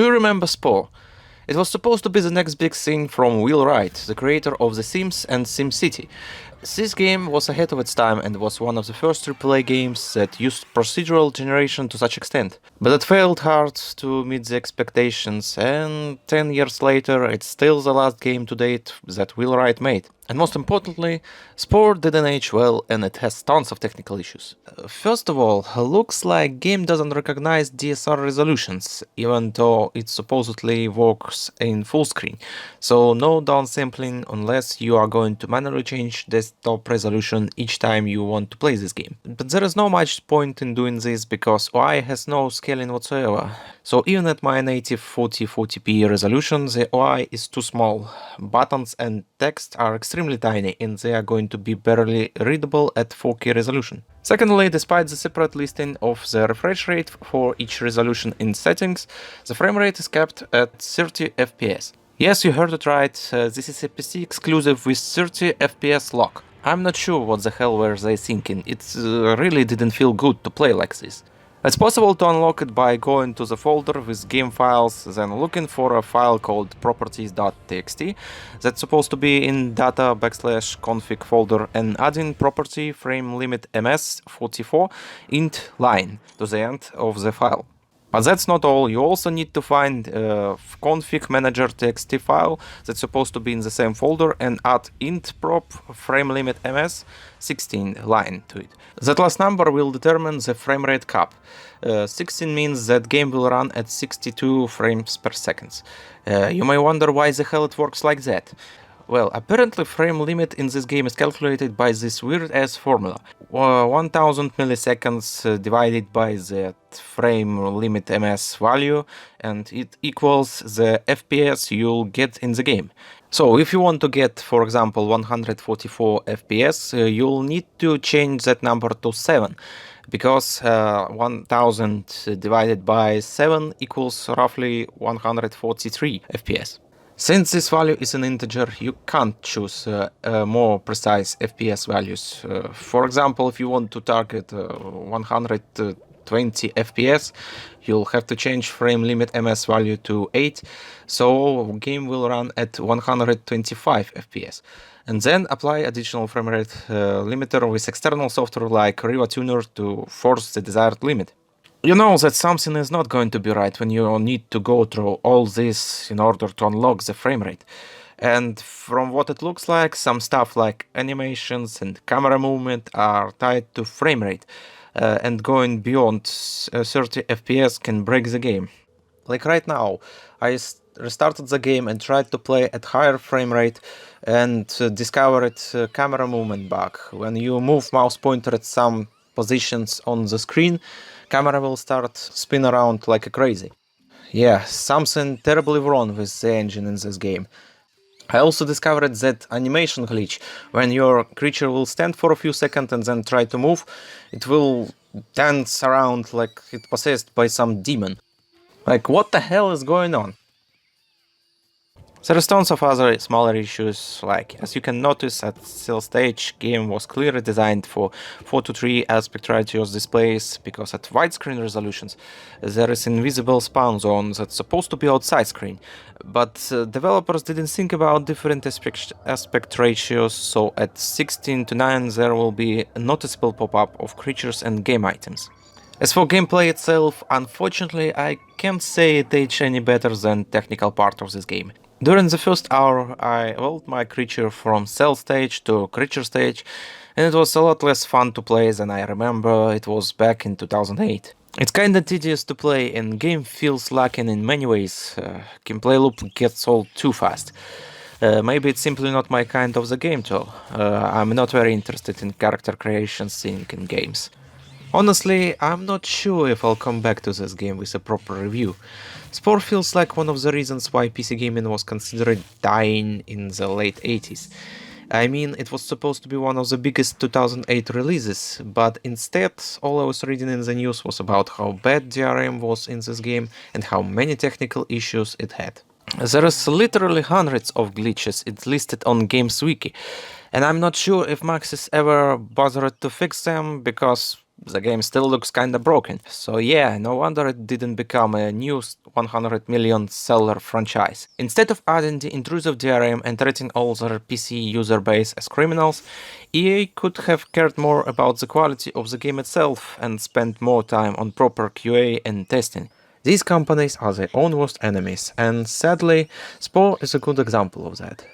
Do you remember Spore? It was supposed to be the next big thing from Will Wright, the creator of The Sims and SimCity. This game was ahead of its time and was one of the first AAA games that used procedural generation to such extent. But it failed hard to meet the expectations, and 10 years later it's still the last game to date that Will Wright made. And most importantly, Spore didn't age well and it has tons of technical issues. First of all, looks like game doesn't recognize DSR resolutions, even though it supposedly works in full screen. So no downsampling unless you are going to manually change desktop resolution each time you want to play this game. But there is no much point in doing this because UI has no scaling whatsoever. So even at my native 4040p resolution, the UI is too small. Buttons and text are extremely tiny and they are going to be barely readable at 4K resolution. Secondly, despite the separate listing of the refresh rate for each resolution in settings, the frame rate is kept at 30 FPS. Yes, you heard it right, this is a PC exclusive with 30 FPS lock. I'm not sure what the hell were they thinking, it really didn't feel good to play like this. It's possible to unlock it by going to the folder with game files, then looking for a file called properties.txt that's supposed to be in data/config folder and adding property frame limit ms44 int line to the end of the file. But that's not all, you also need to find a config manager txt file that's supposed to be in the same folder and add int prop frame limit ms 16 line to it. That last number will determine the frame rate cap. 16 means that game will run at 62 frames per second. You may wonder why the hell it works like that. Well, apparently frame limit in this game is calculated by this weird ass formula. 1000 milliseconds divided by the frame limit ms value, and it equals the FPS you'll get in the game. So if you want to get, for example, 144 FPS, you'll need to change that number to 7. Because 1000 divided by 7 equals roughly 143 FPS. Since this value is an integer, you can't choose more precise FPS values. For example, if you want to target 120 FPS, you'll have to change frame limit ms value to 8, so game will run at 125 FPS. And then apply additional frame rate limiter with external software like Riva Tuner to force the desired limit. You know that something is not going to be right when you need to go through all this in order to unlock the frame rate. And from what it looks like, some stuff like animations and camera movement are tied to frame rate, and going beyond 30 FPS can break the game. Like right now, I restarted the game and tried to play at higher frame rate and discovered camera movement bug. When you move mouse pointer at some positions on the screen, camera will start spin around like crazy. Yeah, something terribly wrong with the engine in this game. I also discovered that animation glitch. When your creature will stand for a few seconds and then try to move, it will dance around like it's possessed by some demon. Like, what the hell is going on? There are tons of other smaller issues, like, as you can notice, at still stage, game was clearly designed for 4:3 aspect ratios displays, because at widescreen resolutions there is invisible spawn zone that's supposed to be outside screen, but developers didn't think about different aspect ratios, so at 16:9 there will be a noticeable pop-up of creatures and game items. As for gameplay itself, unfortunately I can't say it aged any better than technical part of this game. During the first hour, I evolved my creature from cell stage to creature stage, and it was a lot less fun to play than I remember it was back in 2008. It's kinda tedious to play, and game feels lacking in many ways. Gameplay loop gets old too fast. Maybe it's simply not my kind of the game though. I'm not very interested in character creation scene in games. Honestly, I'm not sure if I'll come back to this game with a proper review. Spore feels like one of the reasons why PC gaming was considered dying in the late 80s. I mean, it was supposed to be one of the biggest 2008 releases, but instead all I was reading in the news was about how bad DRM was in this game and how many technical issues it had. There is literally hundreds of glitches it's listed on Games Wiki, and I'm not sure if Maxis ever bothered to fix them because, the game still looks kinda broken. So yeah, no wonder it didn't become a new 100 million seller franchise. Instead of adding the intrusive DRM and treating all their PC user base as criminals, EA could have cared more about the quality of the game itself and spent more time on proper QA and testing. These companies are their own worst enemies, and sadly, Spore is a good example of that.